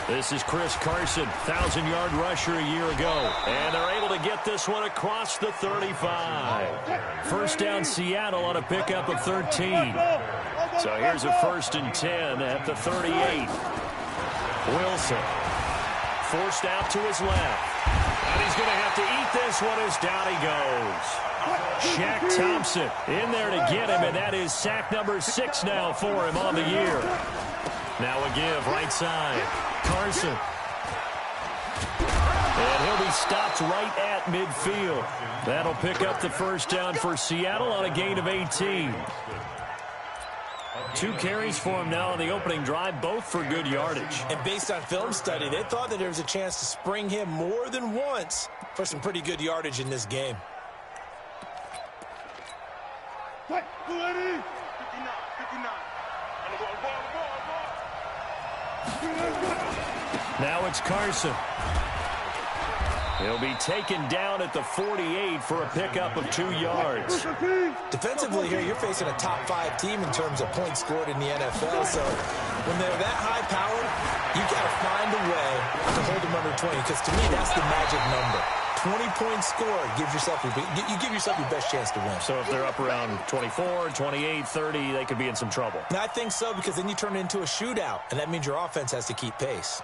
This is Chris Carson, 1,000-yard rusher a year ago. And they're able to get this one across the 35. First down Seattle on a pickup of 13. So here's a 1st and 10 at the 38. Wilson forced out to his left. And he's going to have to eat this one as down he goes. Shaq Thompson in there to get him, and that is sack number 6 now for him on the year. Now a give right side. Carson. And he'll be stopped right at midfield. That'll pick up the first down for Seattle on a gain of 18. 2 carries for him now on the opening drive, both for good yardage. And based on film study, they thought that there was a chance to spring him more than once for some pretty good yardage in this game. Now it's Carson. He'll be taken down at the 48 for a pickup of 2 yards. Defensively here, you're facing a top 5 team in terms of points scored in the NFL. So when they're that high-powered, you got to find a way to hold them under 20. Because to me, that's the magic number. 20 points scored gives yourself you give yourself your best chance to win. So if they're up around 24, 28, 30, they could be in some trouble. And I think so, because then you turn it into a shootout, and that means your offense has to keep pace.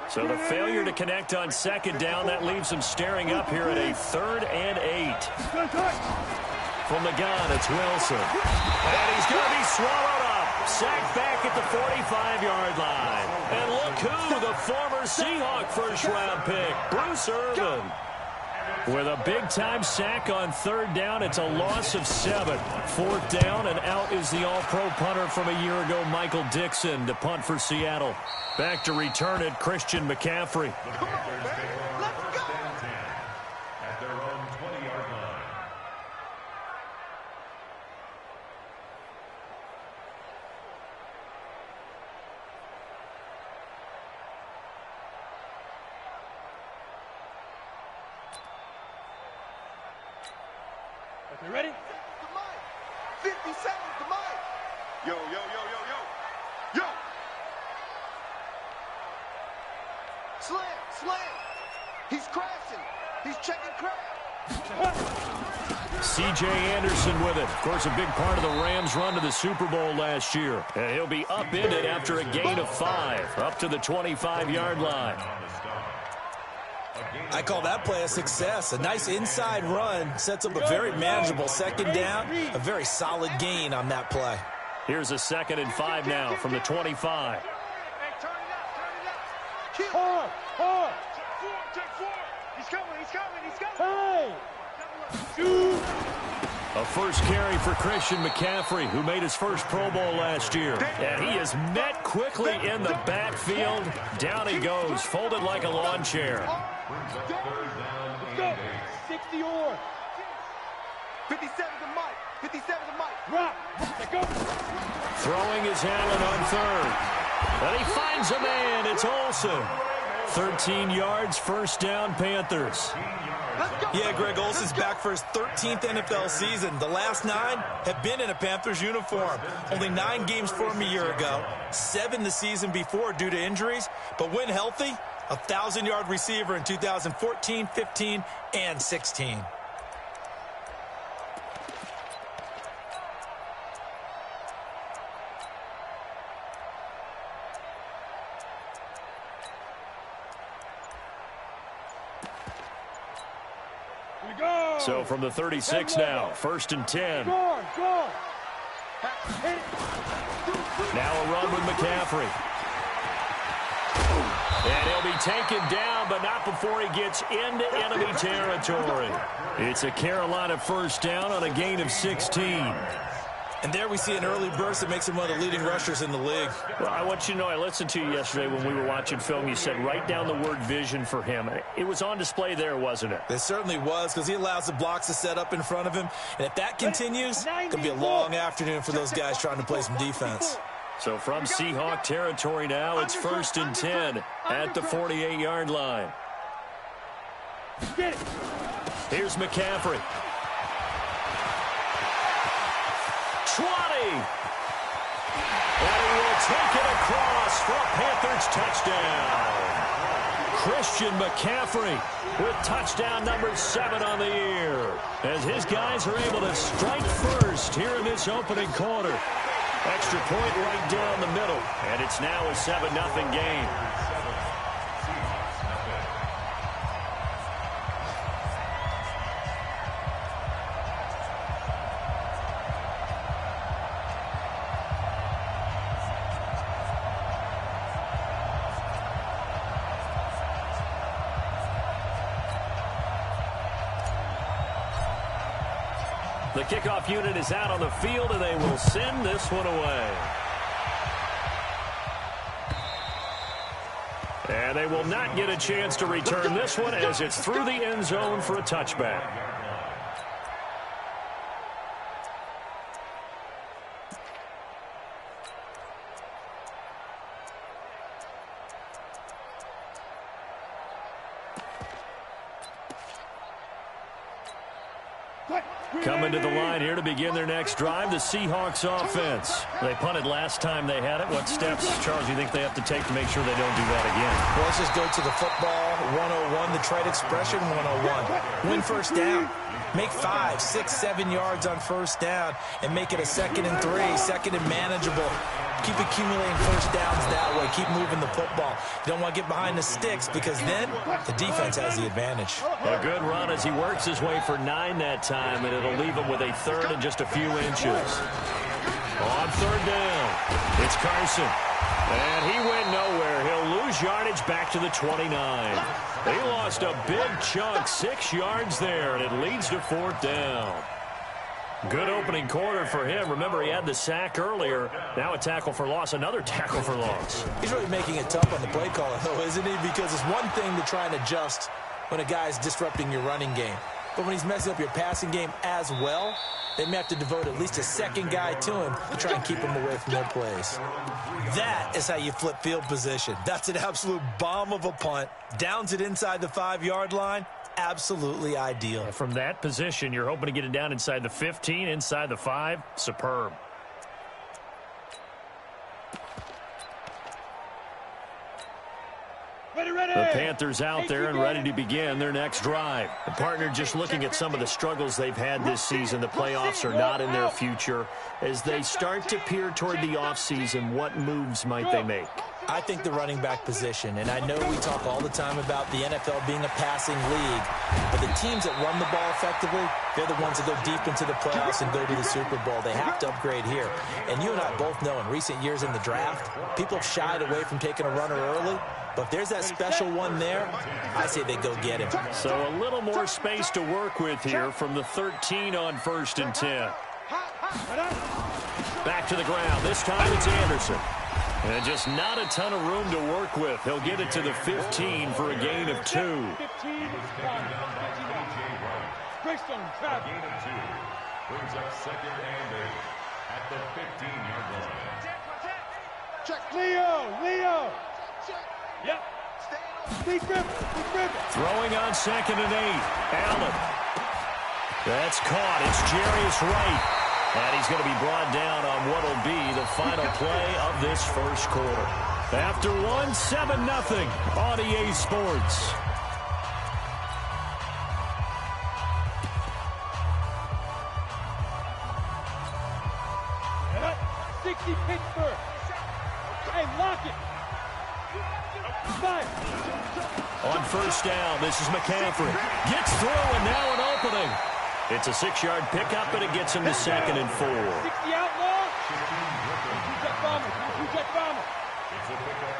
So the failure to connect on 2nd down, that leaves him staring up here at a 3rd and 8. From the gun, it's Wilson. And he's going to be swallowed up. Sacked back at the 45-yard line. And look who, the former Seahawk first-round pick, Bruce Irvin. With a big-time sack on 3rd down, it's a loss of 7. 4th down, and out is the all-pro punter from a year ago, Michael Dixon, to punt for Seattle. Back to return it, Christian McCaffrey. Come on, man. Let's go. At their own 20-yard line. You ready? 50 seconds to Mike. Yo, yo, yo, yo, yo. Yo. Slam. He's crashing. He's checking crash. C.J. Anderson with it. Of course, a big part of the Rams' run to the Super Bowl last year. And he'll be upended after a gain of 5, up to the 25-yard line. I call that play a success. A nice inside run sets up a very manageable 2nd down. A very solid gain on that play. Here's a 2nd and 5 now from the 25. Hard. He's coming. Hey! A first carry for Christian McCaffrey, who made his first Pro Bowl last year. And he is met quickly in the backfield. Down he goes, folded like a lawn chair. Let's go. 60 or. 57 to Mike. Rock. Let's go. Throwing his Allen on 3rd. And he finds a man. It's Olsen. 13 yards, 1st down, Panthers. Yeah, Greg Olsen's back for his 13th NFL season. The last 9 have been in a Panthers uniform. Only 9 games for him a year ago, 7 the season before due to injuries. But when healthy, a 1,000-yard receiver in 2014, 15, and 16. So from the 36 now, 1st and 10. Score. Now a run with McCaffrey. And he'll be taken down, but not before he gets into enemy territory. It's a Carolina first down on a gain of 16. And there we see an early burst that makes him one of the leading rushers in the league. Well, I want you to know, I listened to you yesterday when we were watching film. You said write down the word vision for him. It was on display there, wasn't it? It certainly was, because he allows the blocks to set up in front of him. And if that continues, it could be a long afternoon for those guys trying to play some defense. So from Seahawk territory now, it's 1st and 10 at the 48-yard line. Get it. Here's McCaffrey. 20. And he will take it across for a Panthers touchdown. Christian McCaffrey with touchdown number 7 on the year, as his guys are able to strike first here in this opening quarter. Extra point right down the middle, and it's now a 7-0 game. The kickoff unit is out on the field, and they will send this one away. And they will not get a chance to return this one as it's through the end zone for a touchback. Coming to the line here to begin their next drive, the Seahawks offense. They punted last time they had it. What steps, Charles, do you think they have to take to make sure they don't do that again? Well, let's just go to the football 101, the trade expression 101. Win first down. Make 5, 6, 7 yards on first down and make it a 2nd and 3, 2nd and manageable. Keep accumulating first downs that way. Keep moving the football. You don't want to get behind the sticks because then the defense has the advantage. A good run as he works his way for 9 that time, and it'll leave him with a 3rd and just a few inches. On 3rd down, it's Carson. And he went nowhere. He'll lose yardage back to the 29. He lost a big chunk, 6 yards there, and it leads to 4th down. Good opening quarter for him. Remember, he had the sack earlier. Now a tackle for loss, another tackle for loss. He's really making it tough on the play caller, though, isn't he? Because it's one thing to try and adjust when a guy's disrupting your running game. But when he's messing up your passing game as well, they may have to devote at least a 2nd guy to him to try and keep him away from their plays. That is how you flip field position. That's an absolute bomb of a punt. Downs it inside the 5-yard line. Absolutely ideal. From that position, you're hoping to get it down inside the 15, inside the 5. Superb. The Panthers out there and ready to begin their next drive. The partner just looking at some of the struggles they've had this season. The playoffs are not in their future. As they start to peer toward the offseason, what moves might they make? I think the running back position, and I know we talk all the time about the NFL being a passing league, but the teams that run the ball effectively, they're the ones that go deep into the playoffs and go to the Super Bowl. They have to upgrade here. And you and I both know in recent years in the draft, people have shied away from taking a runner early. But if there's that special one there, I say they go get him. So a little more space to work with here from the 13 on 1st and 10. Back to the ground. This time it's Anderson. And just not a ton of room to work with. He'll get it to the 15 for a gain of 2. Gain of 2. Brings up 2nd and 8 at the 15-yard line. Check. Leo. Yep. Big rip. Throwing on 2nd and 8. Allen. That's caught. It's Jarius Wright. And he's going to be brought down on what will be the final play of this first quarter. After 7-0 on EA Sports. Pittsburgh. Hey, lock it. 5. On 1st down, this is McCaffrey. Gets through, and now an opening. It's a 6-yard pickup, and it gets him to 2nd and 4. 60 outlaw. Jet bomber.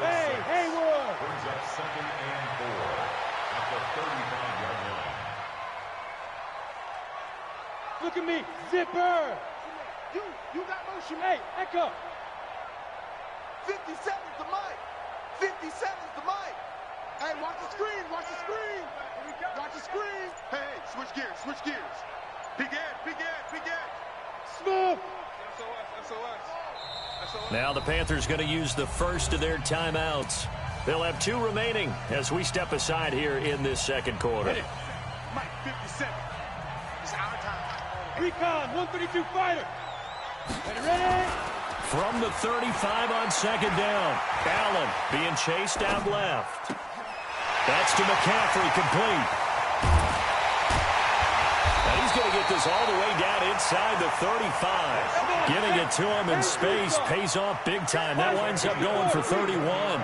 Hey, Haywood. Brings up 2nd and 4 at the 35-yard line. Look at me, zipper. You got motion. Hey, Echo. 50 seconds to Mike. 50 seconds to Mike. Hey, watch the screen. Watch the screen. Hey, switch gears. Begin. Smooth. SOS. Now the Panthers going to use the first of their timeouts. They'll have 2 remaining as we step aside here in this second quarter. Mike, 57. It's our time. Recon, 132 fighter. Ready? From the 35 on second down. Allen being chased out left. That's to McCaffrey, complete. And he's going to get this all the way down inside the 35. Getting it to him in space pays off big time. That winds up going for 31.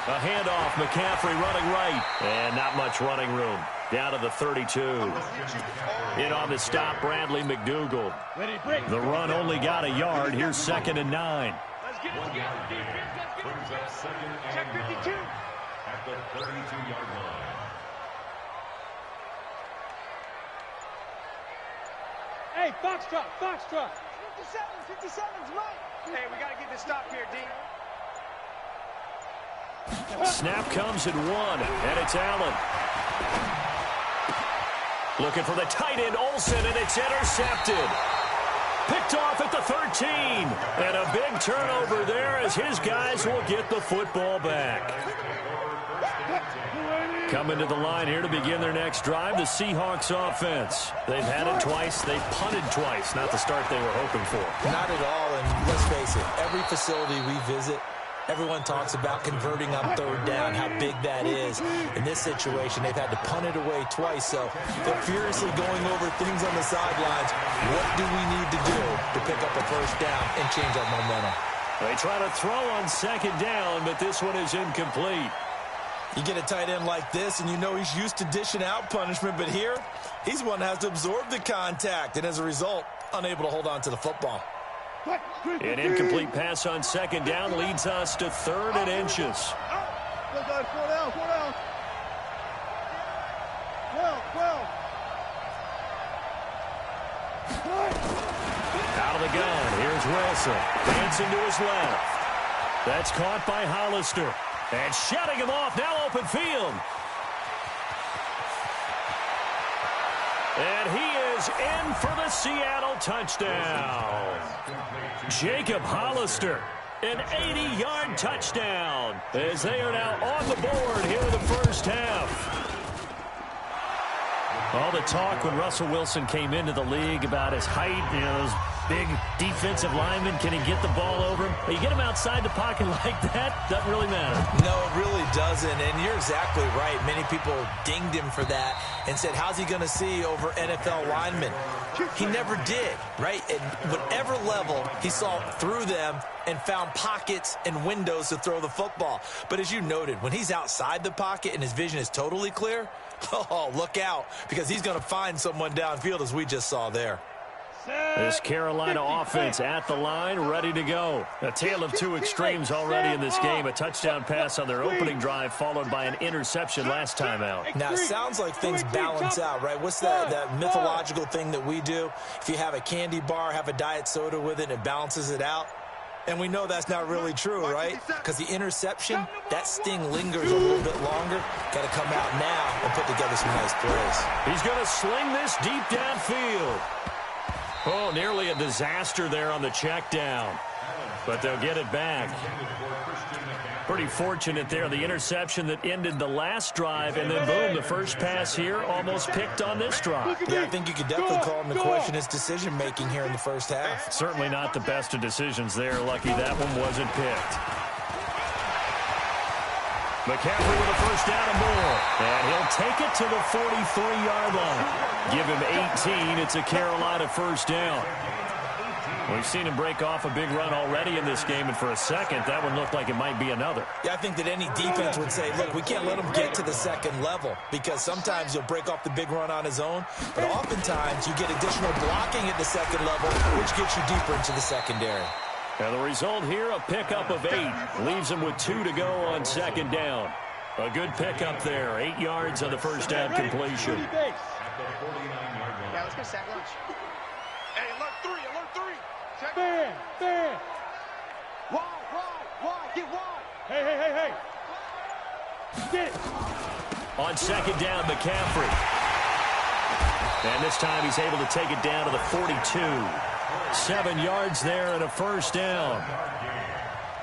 A handoff, McCaffrey running right. And not much running room. Down to the 32. In on the stop, Bradley McDougal. The run only got a yard. Here's 2nd and 9. Let's get it together, defense. Let's get it Brings up together. 2nd Check and 52. 9 at the 32-yard line. Hey, Foxtrot, Foxtrot. 57's right. Hey, we got to get this stop here, D. Snap comes at 1, and it's Allen. Looking for the tight end, Olsen, and it's intercepted. Picked off at the 13. And a big turnover there as his guys will get the football back. Coming to the line here to begin their next drive, the Seahawks offense. They've had it twice. They've punted twice. Not the start they were hoping for. Not at all, and let's face it, every facility we visit, everyone talks about converting on 3rd down, how big that is. In this situation, they've had to punt it away twice, so they're furiously going over things on the sidelines. What do we need to do to pick up a 1st down and change our momentum? They try to throw on 2nd down, but this one is incomplete. You get a tight end like this, and you know he's used to dishing out punishment, but here, he's one that has to absorb the contact, and as a result, unable to hold on to the football. An incomplete pass on 2nd down leads us to 3rd and inches. Good guys, 4 down, 4 down. 12. Out of the gun, here's Wilson. Dancing to his left. That's caught by Hollister. And shutting him off, now open field. And he is in for the Seattle touchdown. Jacob Hollister, an 80-yard touchdown, as they are now on the board here in the first half. All the talk when Russell Wilson came into the league about his height, those big defensive linemen, can he get the ball over him? You get him outside the pocket like that, doesn't really matter. No, it really doesn't, and you're exactly right. Many people dinged him for that and said, how's he going to see over NFL linemen? He never did, right? At whatever level, he saw through them and found pockets and windows to throw the football. But as you noted, when he's outside the pocket and his vision is totally clear, oh, look out, because he's going to find someone downfield, as we just saw there. This Carolina offense at the line, ready to go. A tale of two extremes already in this game. A touchdown pass on their opening drive, followed by an interception last time out. Now, it sounds like things balance out, right? What's that mythological thing that we do? If you have a candy bar, have a diet soda with it, it balances it out. And we know that's not really true, right? Because the interception, that sting lingers a little bit longer. Got to come out now and put together some nice plays. He's going to sling this deep downfield. Oh, nearly a disaster there on the check down. But they'll get it back. Pretty fortunate there. The interception that ended the last drive, and then boom, the first pass here almost picked on this drive. Yeah, I think you could definitely call him to question his decision-making here in the first half. Certainly not the best of decisions there. Lucky that one wasn't picked. McCaffrey with a first down and more. And he'll take it to the 43-yard line. Give him 18. It's a Carolina first down. We've seen him break off a big run already in this game, and for a second, that one looked like it might be another. Yeah, I think that any defense would say, look, we can't let him get to the second level, because sometimes he'll break off the big run on his own, but oftentimes you get additional blocking at the second level, which gets you deeper into the secondary. And the result here, a pickup of 8. Leaves him with 2 to go on second down. A good pickup there. 8 yards on the first down completion. Yeah, let's go sack lunch. Hey, alert 3, alert 3. Check. Fan. Wide, get wide. Hey. Get it. On second down, McCaffrey. And this time he's able to take it down to the 42. 7 yards there and a first down.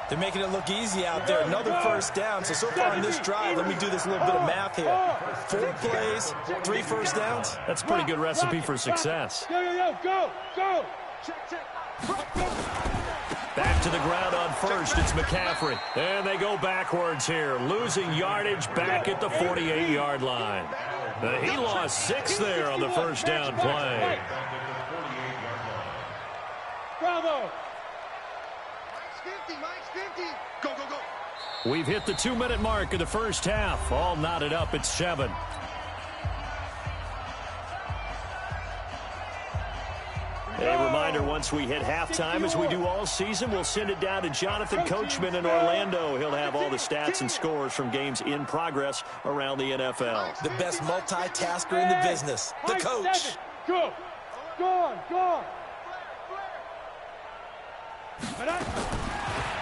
They're making it look easy out there. Another first down. So far on this drive, let me do this little bit of math here. 4 plays, 3 first downs. That's a pretty good recipe for success. Go. Back to the ground on first. It's McCaffrey. And they go backwards here. Losing yardage back at the 48-yard line. He lost 6 there on the first down play. Bravo. Mike's 50. Go. We've hit the 2-minute mark of the first half. All knotted up at 7. A reminder, once we hit halftime, as we do all season, we'll send it down to Jonathan Coachman in Orlando. He'll have all the stats and scores from games in progress around the NFL. The best multitasker in the business, the coach. Go on.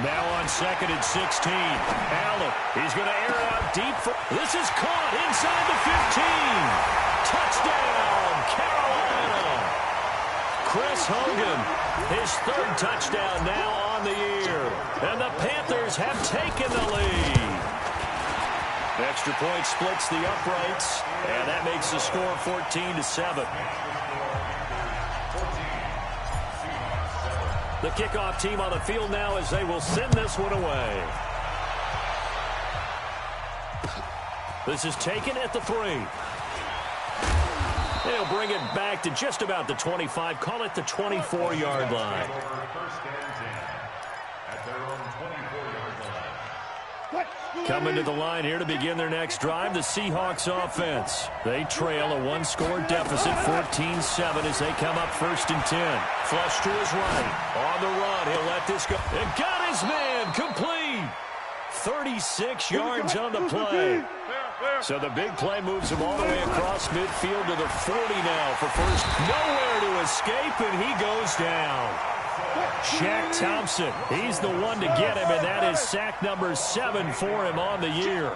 Now on 2nd and 16. Allen, he's going to air it out deep. This is caught inside the 15. Touchdown, Carolina. Chris Hogan, his 3rd touchdown now on the year. And the Panthers have taken the lead. Extra point splits the uprights, and that makes the score 14-7. The kickoff team on the field now as they will send this one away. This is taken at the 3. They'll bring it back to just about the 25. Call it the 24-yard line. Coming to the line here to begin their next drive, the Seahawks offense. They trail a 1-score deficit, 14-7, as they come up 1st and 10. Flush to his right. On the run, he'll let this go. And got his man complete. 36 yards on the play. So the big play moves him all the way across midfield to the 40 now for first. Nowhere to escape, and he goes down. Shaq Thompson, he's the one to get him, and that is sack number 7 for him on the year.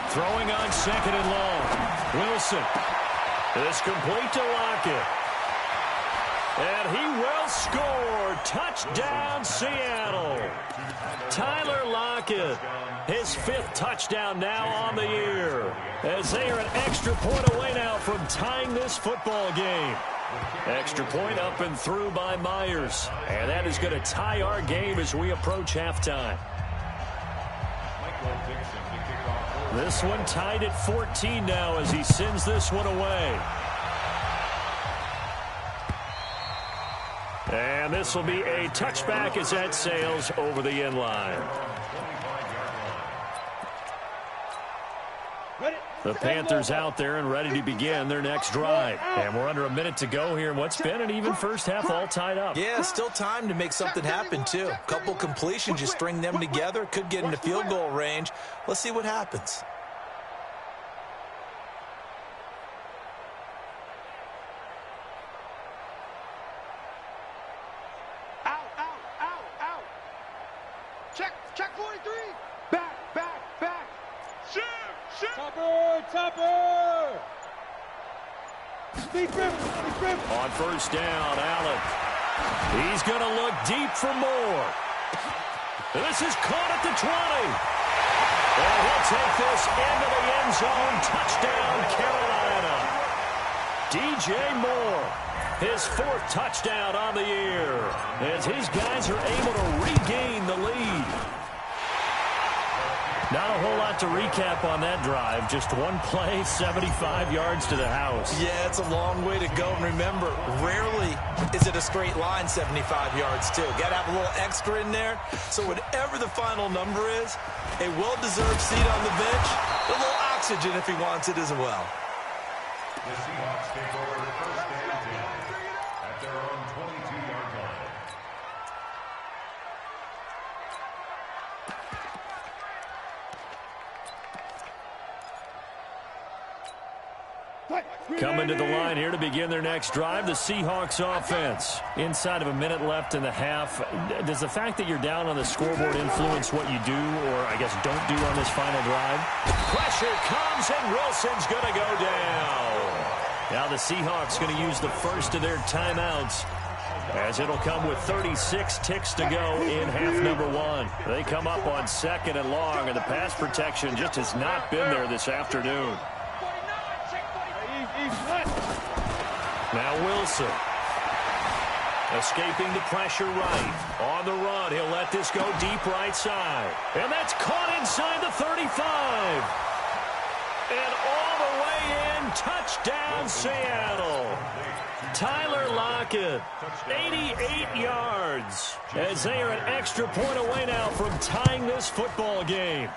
Throwing on 2nd and long. Wilson. It's complete to Lockett. And he will score. Touchdown, Seattle. Tyler Lockett, his 5th touchdown now on the year, as they are an extra point away now from tying this football game. Extra point up and through by Myers. And that is going to tie our game as we approach halftime. This one tied at 14 now as he sends this one away. And this will be a touchback as that sails over the end line. The Panthers out there and ready to begin their next drive. And we're under a minute to go here in what's been an even first half, all tied up. Yeah, still time to make something happen, too. Couple completions, you string them together, could get into field goal range. Let's see what happens. Out. Check 43. Back. Shoot. Topper. Deep rim. On first down, Allen. He's going to look deep for more. This is caught at the 20. And he'll take this into the end zone. Touchdown, Carolina. DJ Moore, his 4th touchdown on the year, as his guys are able to regain the lead. Not a whole lot to recap on that drive. Just one play, 75 yards to the house. Yeah, it's a long way to go. And remember, rarely is it a straight line 75 yards, too. Got to have a little extra in there. So whatever the final number is, a well-deserved seat on the bench, a little oxygen if he wants it as well. The Seahawks take over first and 10 at their own 22-yard line. Coming to the line here to begin their next drive, the Seahawks offense. Inside of a minute left in the half, does the fact that you're down on the scoreboard influence what you do, or I guess don't do on this final drive? Pressure comes, and Wilson's going to go down. Now the Seahawks going to use the first of their timeouts as it'll come with 36 ticks to go in half number 1. They come up on 2nd and long, and the pass protection just has not been there this afternoon. Now Wilson. Escaping the pressure right. On the run, he'll let this go deep right side. And that's caught inside the 35. And all the way in, touchdown Seattle. Tyler Lockett, 88 yards, as they are an extra point away now from tying this football game.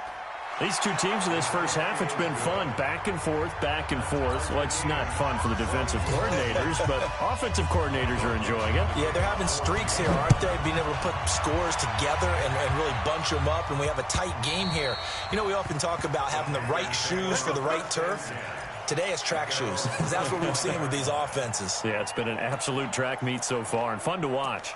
These two teams in this first half, it's been fun. Back and forth, back and forth. Well, it's not fun for the defensive coordinators, but offensive coordinators are enjoying it. Yeah, they're having streaks here, aren't they? Being able to put scores together and really bunch them up, and we have a tight game here. You know, we often talk about having the right shoes for the right turf. Today it's track shoes. That's what we've seen with these offenses. Yeah, it's been an absolute track meet so far, and fun to watch.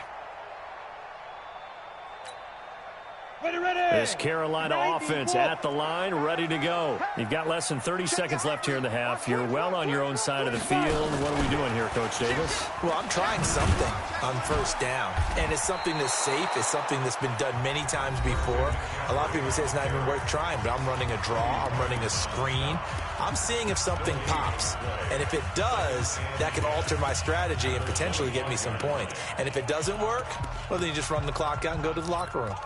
This Carolina offense at the line, ready to go. You've got less than 30 seconds left here in the half. You're well on your own side of the field. What are we doing here, Coach Davis? Well, I'm trying something on first down, and it's something that's safe. It's something that's been done many times before. A lot of people say it's not even worth trying, but I'm running a draw. I'm running a screen. I'm seeing if something pops, and if it does, that can alter my strategy and potentially get me some points. And if it doesn't work, well, then you just run the clock out and go to the locker room.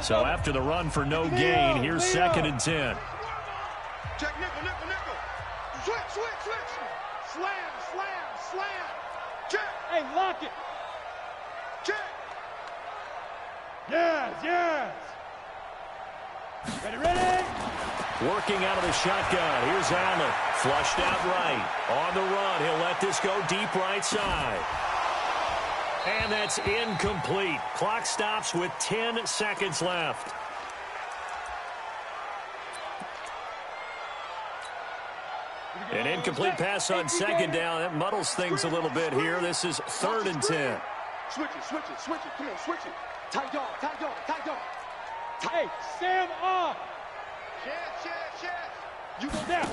So after the run for no gain, here's 2nd and 10. Check nickel, nickel, nickel. Switch, switch, switch. Slam, slam, slam. Check. Hey, lock it. Check. Yes, yes. Ready, ready. Working out of the shotgun. Here's Allen. Flushed out right. On the run, he'll let this go deep right side. And that's incomplete. Clock stops with 10 seconds left. An incomplete pass on 2nd down. That muddles things a little bit here. This is 3rd and 10. Switch it, switch it, switch it. Come on, switch it. Tight dog, tight dog, tight dog. Hey, Sam off. Yes, yes, yes. You go down.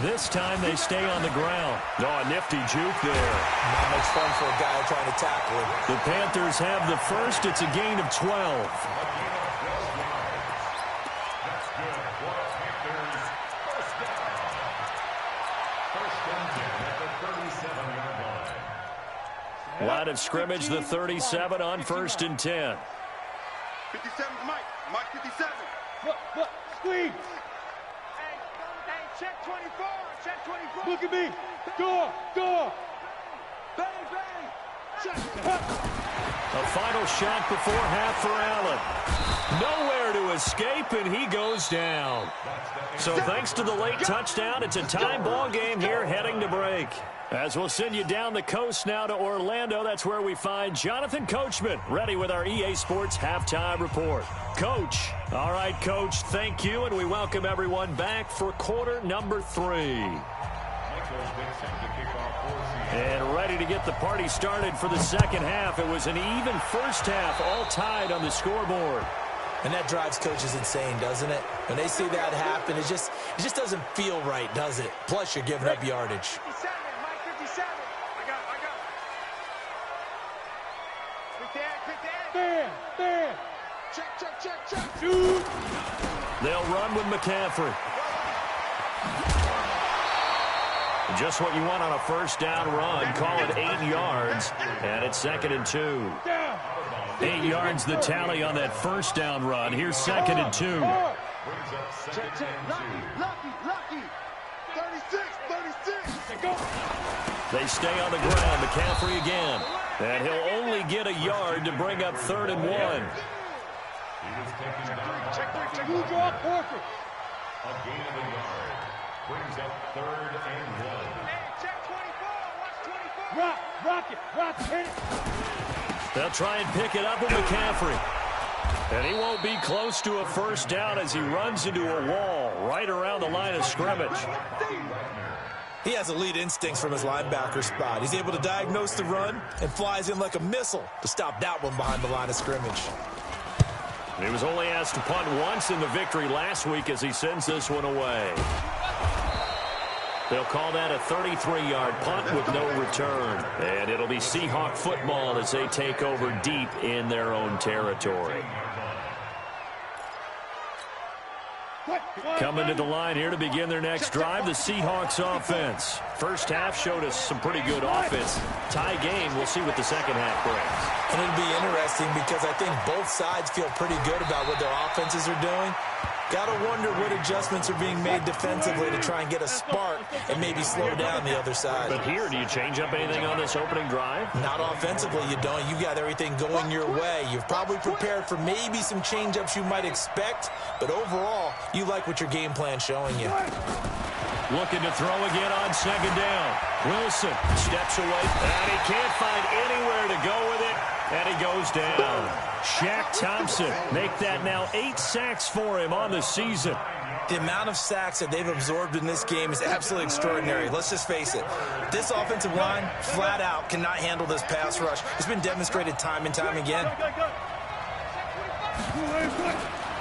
This time they stay on the ground. Oh, a nifty juke there. Not much fun for a guy trying to tackle him. The Panthers have the first. It's a gain of 12. Line of scrimmage, the 37 on 1st and 10. 57 Mike. Mike 57. Look, squeeze. Hey, check 24. Check 24. Look at me. Door. Bang, bang. Check. A final shot before half for Allen. Nowhere to escape, and he goes down. So thanks to the late touchdown, it's a tie ball game here heading to break. As we'll send you down the coast now to Orlando, that's where we find Jonathan Coachman, ready with our EA Sports Halftime Report. Coach. All right, Coach, thank you, and we welcome everyone back for quarter number 3. And ready to get the party started for the second half. It was an even first half, all tied on the scoreboard. And that drives coaches insane, doesn't it? When they see that happen, it just doesn't feel right, does it? Plus, you're giving up yardage. 57, Mike 57. I got it. 58. Bam. Check. Shoot. They'll run with McCaffrey. Just what you want on a first down run. Call it 8 yards. And it's 2nd and 2. 8 yards the tally on that first down run. Here's 2nd and 2. Check. Lucky. 36. They stay on the ground. McCaffrey again. And he'll only get a yard to bring up 3rd and 1. Check. You draw portrait. A gain of a yard. Brings up 3rd and 1. Hey, check 24. Watch 24. Rock it. Hit it. They'll try and pick it up with McCaffrey. And he won't be close to a first down as he runs into a wall right around the line of scrimmage. He has elite instincts from his linebacker spot. He's able to diagnose the run and flies in like a missile to stop that one behind the line of scrimmage. He was only asked to punt once in the victory last week as he sends this one away. They'll call that a 33-yard punt with no return. And it'll be Seahawk football as they take over deep in their own territory. Coming to the line here to begin their next drive, the Seahawks offense. First half showed us some pretty good offense. Tie game, we'll see what the second half brings. And it'll be interesting because I think both sides feel pretty good about what their offenses are doing. Got to wonder what adjustments are being made defensively to try and get a spark and maybe slow down the other side. But here, do you change up anything on this opening drive? Not offensively, you don't. You got everything going your way. You've probably prepared for maybe some change-ups you might expect, but overall, you like what your game plan's showing you. Looking to throw again on second down. Wilson steps away, and he can't find anywhere to go with it, and he goes down. Shaq Thompson make that now 8 sacks for him on the season. The amount of sacks that they've absorbed in this game is absolutely extraordinary. Let's just face it. This offensive line, flat out, cannot handle this pass rush. It's been demonstrated time and time again.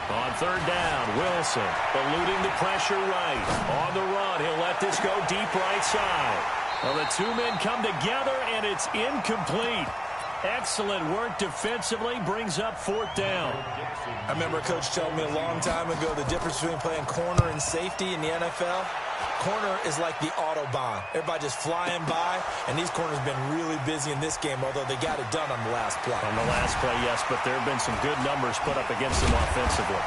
On third down, Wilson eluding the pressure right. On the run, he'll let this go deep right side. Well, the two men come together, and it's incomplete. Excellent work defensively, brings up fourth down. I remember a coach telling me a long time ago the difference between playing corner and safety in the NFL. Corner is like the Autobahn. Everybody just flying by, and these corners have been really busy in this game, although they got it done on the last play. On the last play, yes, but there have been some good numbers put up against them offensively.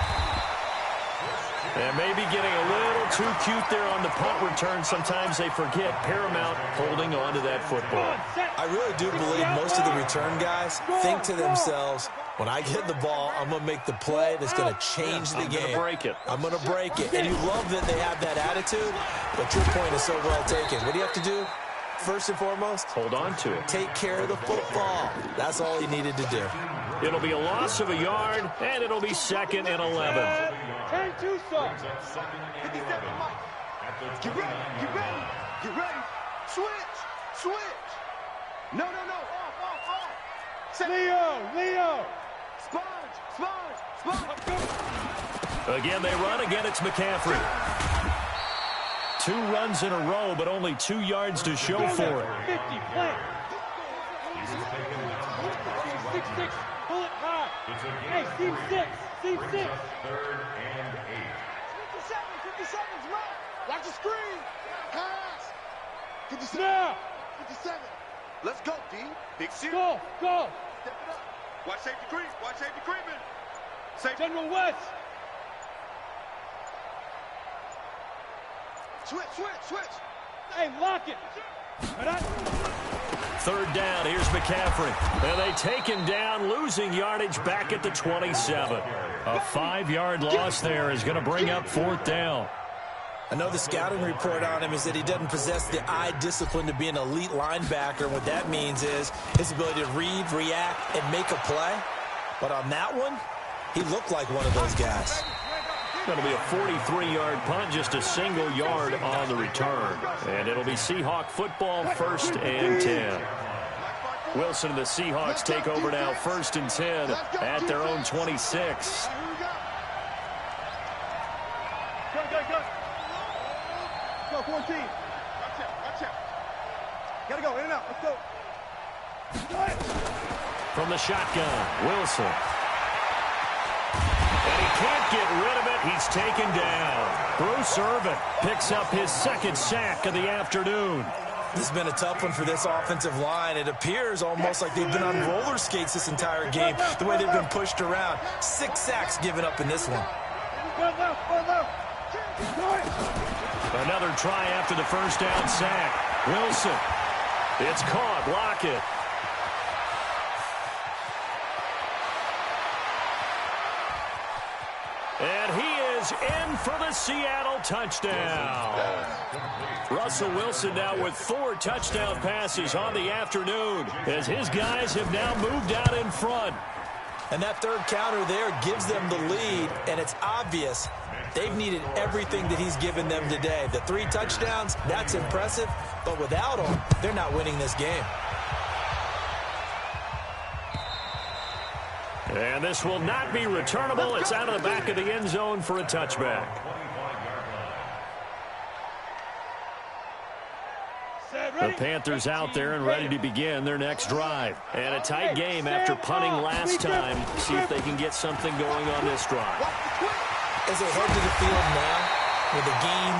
And maybe getting a little too cute there on the punt return. Sometimes they forget paramount holding on to that football. I really do believe most of the return guys think to themselves, when I get the ball, I'm going to make the play that's going to change the game. I'm going to break it. I'm going to break it. And you love that they have that attitude, but your point is so well taken. What do you have to do? First and foremost, hold on to it. Take care of the football. That's all he needed to do. It'll be a loss of a yard, and it'll be 2nd and 11. 10-2 son. 57, Mike. Get ready, get ready, get ready. Switch, switch. No, off. Leo. Sponge. Again, they run. Again, it's McCaffrey. 2 runs in a row, but only 2 yards to show for it. 50, plant. 6-6, pull it high. Hey, seam 6. 57's right. Watch the screen. Pass. 57. Now. 57. Let's go, D. Big C. Go. Step it up. Watch safety creep. Watch safety creeping. Safety. General West. Switch. Hey, lock it. Third down, here's McCaffrey. And they take him down, losing yardage back at the 27. A 5-yard loss there is going to bring up fourth down. I know the scouting report on him is that he doesn't possess the eye discipline to be an elite linebacker. And what that means is his ability to read, react, and make a play. But on that one, he looked like one of those guys. That'll be a 43-yard punt, just a single yard on the return. And it'll be Seahawk football, 1st and 10. Wilson and the Seahawks take over now, 1st and 10 at their own 26. Go, 14. Watch out. Gotta go, in and out. Let's go. From the shotgun, Wilson. And he can't get rid of it. He's taken down. Bruce Irvin picks up his 2nd sack of the afternoon. This has been a tough one for this offensive line. It appears almost like they've been on roller skates this entire game, the way they've been pushed around. 6 sacks given up in this one. Another try after the first down sack. Wilson. It's caught. Lockett. And he is in for the Seattle touchdown. Russell Wilson now with 4 touchdown passes on the afternoon as his guys have now moved out in front. And that third counter there gives them the lead, and it's obvious they've needed everything that he's given them today. The 3 touchdowns, that's impressive, but without him, they're not winning this game. And this will not be returnable. It's out of the back of the end zone for a touchback. The Panthers out there and ready to begin their next drive. And a tight game after punting last time. See if they can get something going on this drive. As they head to the field now, with the game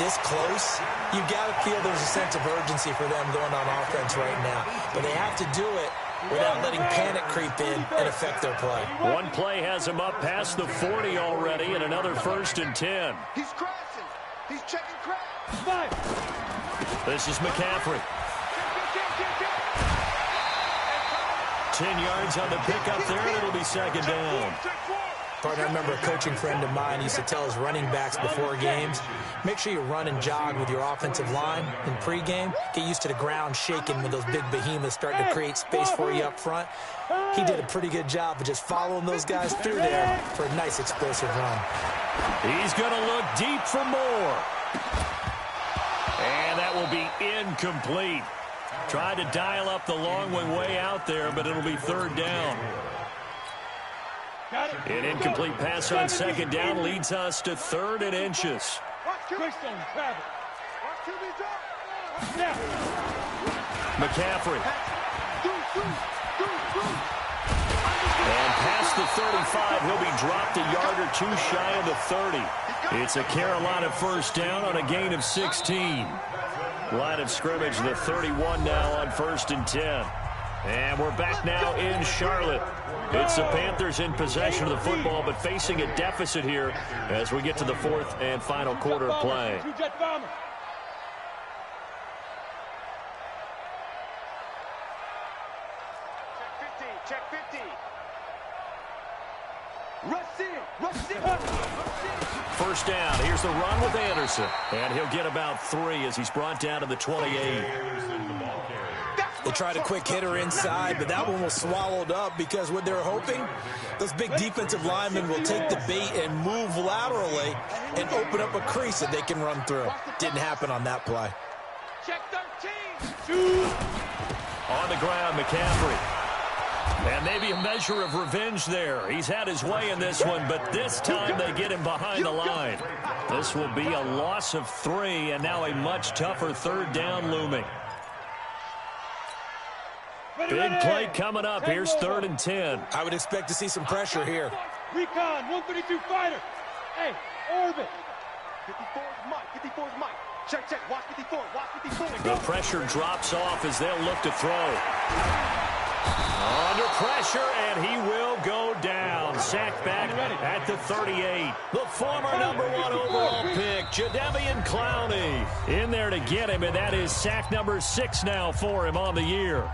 this close, you've got to feel there's a sense of urgency for them going on offense right now. But they have to do it without letting panic creep in and affect their play. One play has him up past the 40 already, and another 1st and 10. He's crashing. He's checking crash. This is McCaffrey. 10 yards on the pickup there, and it'll be 2nd down. Partner, I remember a coaching friend of mine used to tell his running backs before games, make sure you run and jog with your offensive line in pregame. Get used to the ground shaking when those big behemoths start to create space for you up front. He did a pretty good job of just following those guys through there for a nice explosive run. He's going to look deep for more. And that will be incomplete. Tried to dial up the long way out there, but it'll be 3rd down. An incomplete pass on 2nd down leads us to 3rd and inches. McCaffrey. And past the 35, he'll be dropped a yard or 2 shy of the 30. It's a Carolina 1st down on a gain of 16. Line of scrimmage, the 31 now on 1st and 10. And we're back now in Charlotte. It's the Panthers in possession of the football, but facing a deficit here as we get to the 4th and final quarter of play. Check 50. Rush in. 1st down. Here's the run with Anderson. And he'll get about 3 as he's brought down to the 28. They tried a quick hitter inside, but that one was swallowed up because what they're hoping, those big defensive linemen will take the bait and move laterally and open up a crease that they can run through. Didn't happen on that play. Check 13. On the ground, McCaffrey. And maybe a measure of revenge there. He's had his way in this one, but this time they get him behind the line. This will be a loss of 3, and now a much tougher 3rd down looming. Big play coming up. Here's 3rd and 10. I would expect to see some pressure here. Recon, 132 fighter. Hey, orbit. 54's Mike. 54's Mike. Check. Watch 54. The pressure drops off as they'll look to throw. Under pressure, and he will go down. Sacked back at the 38. The former #1 overall pick, Jadeveon Clowney, in there to get him, and that is sack number 6 now for him on the year.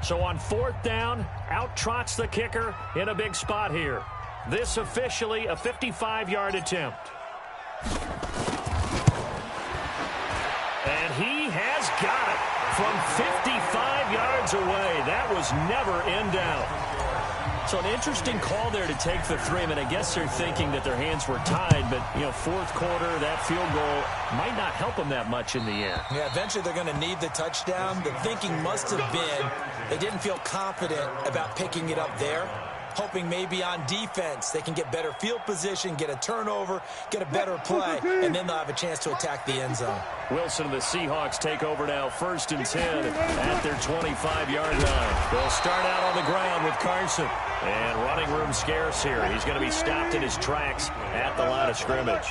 So on 4th down, out trots the kicker in a big spot here. This officially a 55-yard attempt. And he has got it from 55 yards away. That was never in doubt. So an interesting call there to take the 3. I mean, I guess they're thinking that their hands were tied, but, 4th quarter, that field goal might not help them that much in the end. Yeah, eventually they're going to need the touchdown. The thinking must have been they didn't feel confident about picking it up there, hoping maybe on defense they can get better field position, get a turnover, get a better play, and then they'll have a chance to attack the end zone. Wilson and the Seahawks take over now, 1st and 10 at their 25-yard line. They'll start out on the ground with Carson. And running room scarce here. He's going to be stopped in his tracks at the line of scrimmage.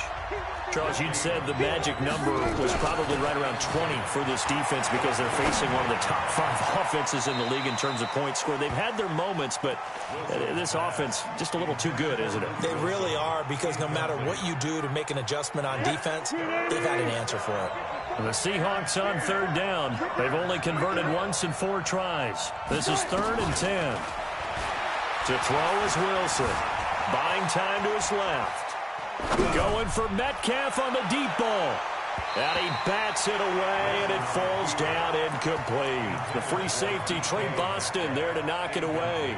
Charles, you'd said the magic number was probably right around 20 for this defense because they're facing one of the top 5 offenses in the league in terms of points scored. They've had their moments, but this offense just a little too good, isn't it? They really are, because no matter what you do to make an adjustment on defense, they've had an answer for it. The Seahawks on 3rd down. They've only converted once in 4 tries. This is 3rd and 10. To throw is Wilson. Buying time to his left. Going for Metcalf on the deep ball. And he bats it away, and it falls down incomplete. The free safety, Trey Boston, there to knock it away.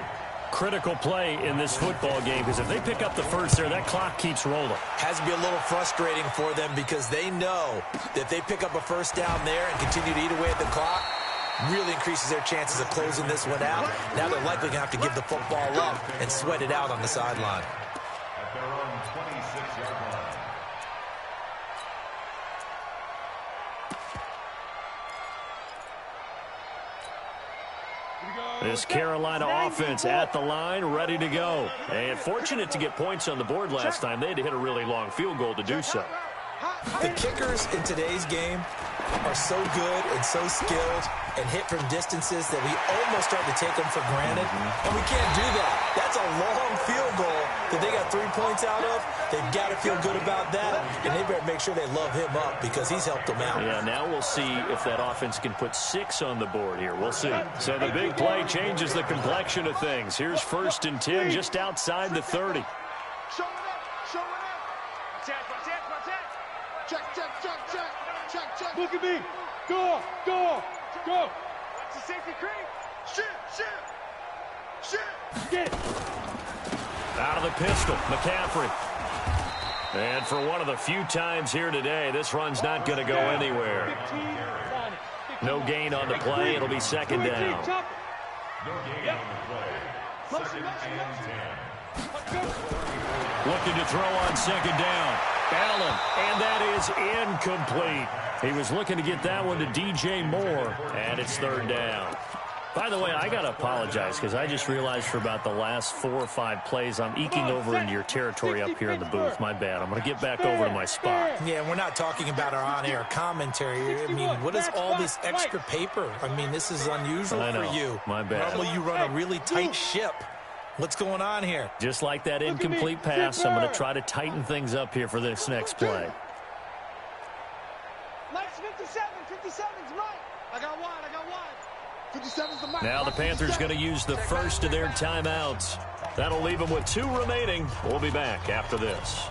Critical play in this football game, because if they pick up the 1st there, that clock keeps rolling. Has to be a little frustrating for them because they know that if they pick up a 1st down there and continue to eat away at the clock, really increases their chances of closing this one out. Now they're likely going to have to give the football up and sweat it out on the sideline. At their own 26 This Carolina offense at the line, ready to go. And fortunate to get points on the board last time. They had to hit a really long field goal to do so. The kickers in today's game are so good and so skilled and hit from distances that we almost start to take them for granted, and we can't do that. That's a long field goal that they got 3 points out of. They've got to feel good about that, and they better make sure they love him up because he's helped them out. Yeah, now we'll see if that offense can put 6 on the board here. We'll see. So the big play changes the complexion of things. Here's 1st and 10 just outside the 30. Show it up. Show it up. Check. Look at me. Go. Watch the safety creep. Shit. Get it. Out of the pistol, McCaffrey. And for one of the few times here today, this run's not going to go anywhere. 15 on it. 15. No gain on the play. It'll be 2nd down. Chop No gain on the play. 2nd and 10. Looking to throw on 2nd down. Allen, and that is incomplete. He was looking to get that one to DJ Moore, and it's 3rd down. By the way, I got to apologize because I just realized for about the last 4 or 5 plays, I'm eking over into your territory up here in the booth. My bad. I'm going to get back over to my spot. Yeah, we're not talking about our on-air commentary. I mean, what is all this extra paper? I mean, this is unusual I know. for you. My bad. Normally you run a really tight ship. What's going on here? Just like that incomplete pass, I'm going to try to tighten things up here for this next play. Mike's 57's Mike. I got one. 57's the Mike. Now the Panthers going to use the first of their timeouts. That'll leave them with 2 remaining. We'll be back after this.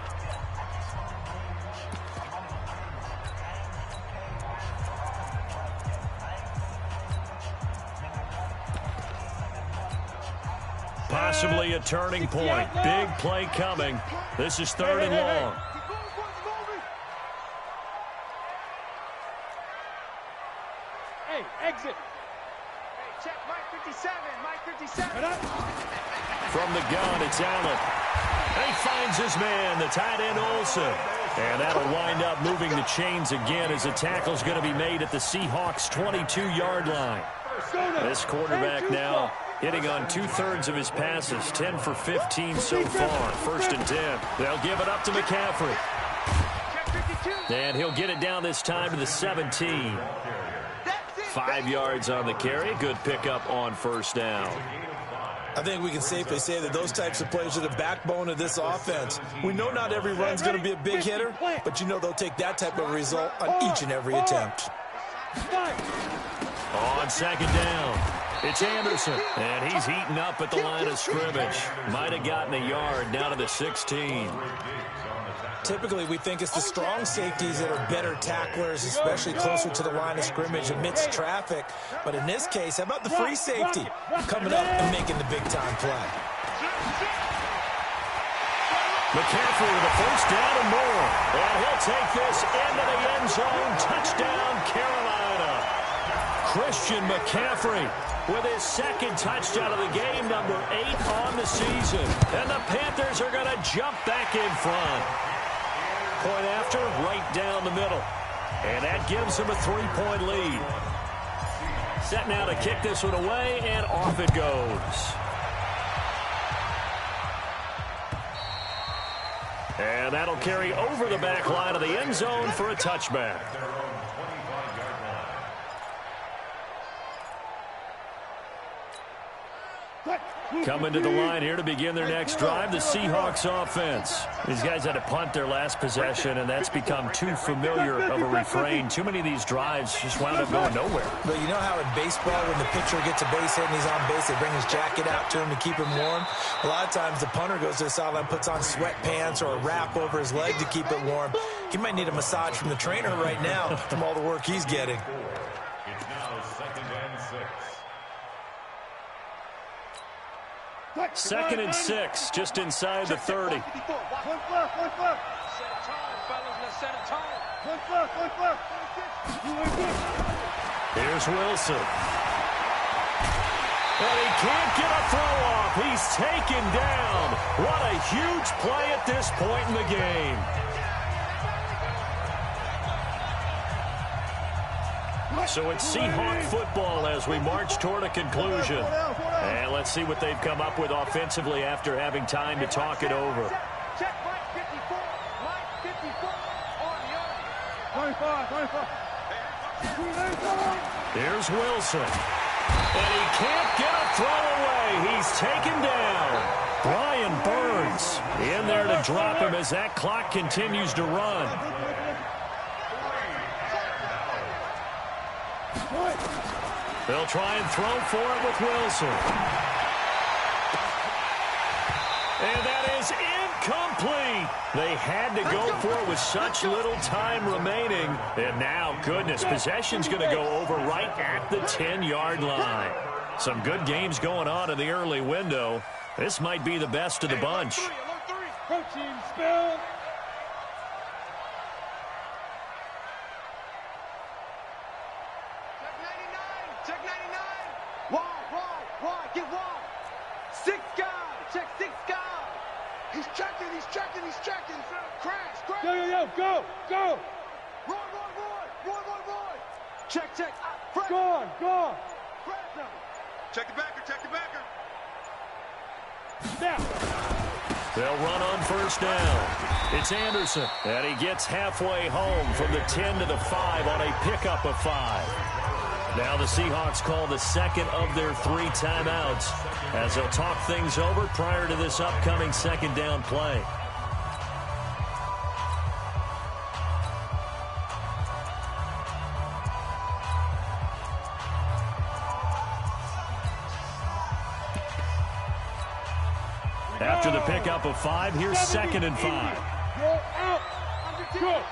Possibly a turning point. Big play coming. This is 3rd and long. Hey, exit. Check Mike 57. From the gun, it's Allen. And he finds his man, the tight end Olsen. And that'll wind up moving the chains again as the tackle's going to be made at the Seahawks' 22-yard line. This quarterback now hitting on 2/3 of his passes, 10 for 15 so far. 1st and 10. They'll give it up to McCaffrey. And he'll get it down this time to the 17. 5 yards on the carry. Good pickup on 1st down. I think we can safely say that those types of plays are the backbone of this offense. We know not every run's going to be a big hitter, but you know they'll take that type of result on each and every attempt. On 2nd down, it's Anderson, and he's heating up at the line of scrimmage. Might have gotten a yard down to the 16. Typically, we think it's the strong safeties that are better tacklers, especially closer to the line of scrimmage amidst traffic. But in this case, how about the free safety coming up and making the big-time play? McCaffrey with a 1st down and more. And he'll take this into the end zone. Touchdown, Carolina. Christian McCaffrey with his 2nd touchdown of the game, number 8 on the season. And the Panthers are going to jump back in front. Point after, right down the middle. And that gives him a 3-point lead. Set now to kick this one away, and off it goes. And that'll carry over the back line of the end zone for a touchback. Coming to the line here to begin their next drive, the Seahawks offense. These guys had to punt their last possession, and that's become too familiar of a refrain. Too many of these drives just wound up going nowhere. But you know how in baseball, when the pitcher gets a base hit and he's on base, they bring his jacket out to him to keep him warm? A lot of times the punter goes to the sideline, puts on sweatpants or a wrap over his leg to keep it warm. He might need a massage from the trainer right now from all the work he's getting. It's now 2nd and 6. 2nd and 6, just inside the 30. One fluff. Set a tone, fellas. Let's set a tone. One fluff. You ain't good. Here's Wilson. But he can't get a throw off. He's he's taken down. What a huge play at this point in the game. So it's Seahawk football as we march toward a conclusion. And let's see what they've come up with offensively after having time to talk it over. Check Mike 54. Mike 54 on the other. 25. Here's Wilson. And he can't get a throw away. He's taken down. Brian Burns in there to drop him as that clock continues to run. They'll try and throw for it with Wilson. And that is incomplete. They had to go for it with such little time remaining. And now, goodness, possession's going to go over right at the 10-yard line. Some good games going on in the early window. This might be the best of the bunch. Protein spill. Check 99. Wide. Get wide. 6 guys. Check 6 guys. He's checking. Crash. Go. Roy. Check. Gone. Crash now. Check the backer. Snap. They'll run on first down. It's Anderson, and he gets halfway home from the 10 to the 5 on a pickup of 5. Now the Seahawks call the second of their 3 timeouts as they'll talk things over prior to this upcoming second down play. After the pickup of 5, here's 2nd and 5. Go out. Go.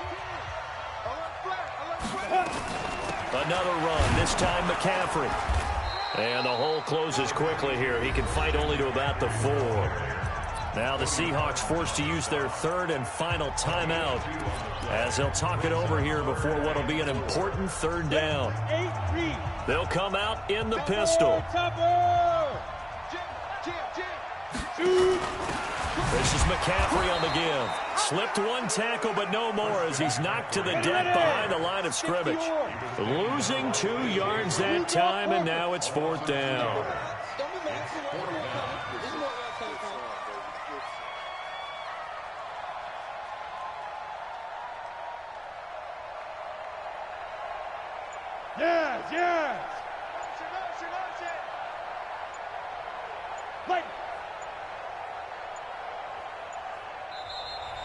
Another run, this time McCaffrey. And the hole closes quickly here. He can fight only to about the 4. Now the Seahawks forced to use their 3rd and final timeout as they'll talk it over here before what will be an important 3rd down. They'll come out in the pistol. This is McCaffrey on the give. Slipped one tackle, but no more as he's knocked to the deck behind the line of scrimmage. Losing 2 yards that time, and now it's 4th down. Yes. Mike.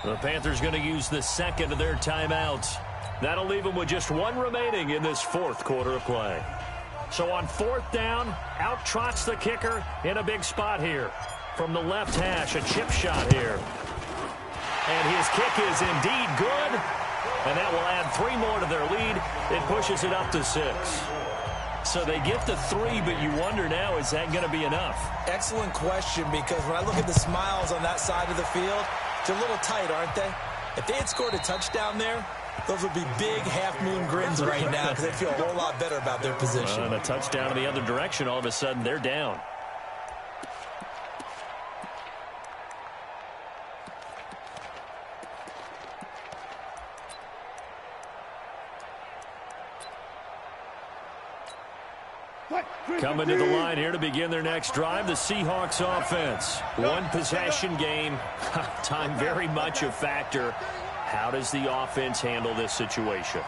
The Panthers going to use the 2nd of their timeouts. That'll leave them with just 1 remaining in this 4th quarter of play. So on 4th down, out trots the kicker in a big spot here. From the left hash, a chip shot here. And his kick is indeed good. And that will add 3 more to their lead. It pushes it up to 6. So they get the 3, but you wonder now, is that going to be enough? Excellent question, because when I look at the smiles on that side of the field, they're a little tight, aren't they? If they had scored a touchdown there, those would be big half-moon grins right now because they'd feel a whole lot better about their position. And a touchdown in the other direction, all of a sudden they're down. Coming to the line here to begin their next drive, the Seahawks offense. 1 possession game. Time very much a factor. How does the offense handle this situation?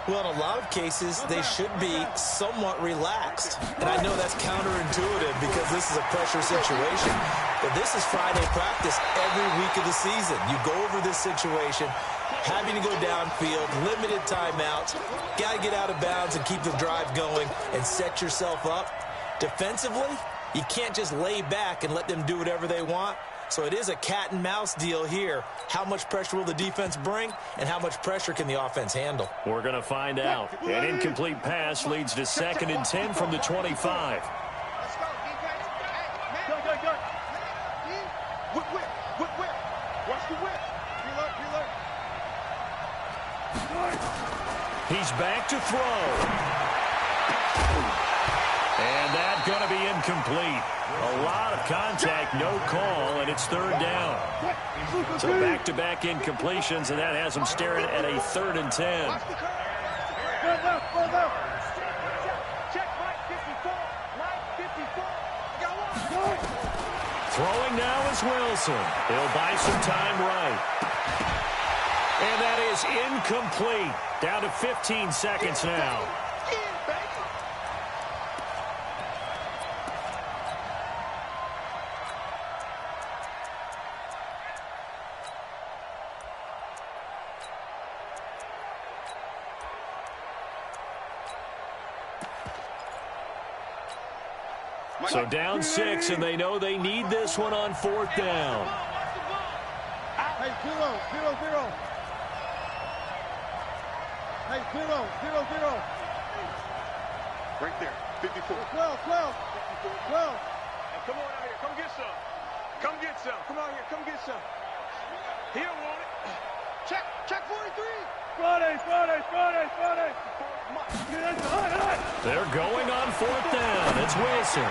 Well, in a lot of cases, they should be somewhat relaxed. And I know that's counterintuitive because this is a pressure situation. But this is Friday practice every week of the season. You go over this situation, having to go downfield, limited timeouts, got to get out of bounds and keep the drive going and set yourself up. Defensively, you can't just lay back and let them do whatever they want. So it is a cat and mouse deal here. How much pressure will the defense bring, and how much pressure can the offense handle? We're going to find out. An incomplete pass leads to 2nd and 10 from the 25. Let's go, defense. Go. Whip. Watch the whip. Reload. He's back to throw. And that's going to be incomplete. A lot of contact, no call, and it's third down. So back-to-back incompletions, and that has them staring at a 3rd and 10. Throwing now is Wilson. He'll buy some time right. And that is incomplete. Down to 15 seconds now. So down 6, and they know they need this one on 4th down. Hey, 0-0-0. Hey, 0-0-0. Right there, 54. 12. Hey, come on out here, come get some. Come get some. Come out here, come get some. He don't want it. Check 43. Friday. They're going on 4th down. It's Wilson.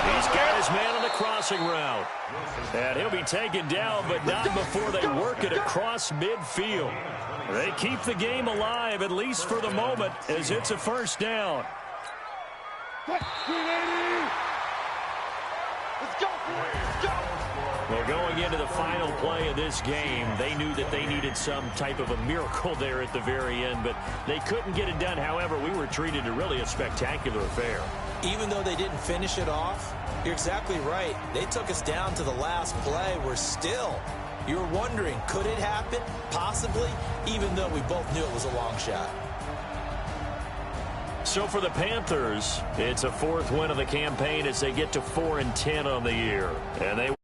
He's got his man on the crossing route. And he'll be taken down, but not before they work it across midfield. They keep the game alive, at least for the moment, as it's a 1st down. Let's go. Well, going into the final play of this game, they knew that they needed some type of a miracle there at the very end, but they couldn't get it done. However, we were treated to really a spectacular affair. Even though they didn't finish it off, you're exactly right. They took us down to the last play. We're still, you were wondering, could it happen? Possibly, even though we both knew it was a long shot. So for the Panthers, it's a 4th win of the campaign as they get to 4-10 on the year. And they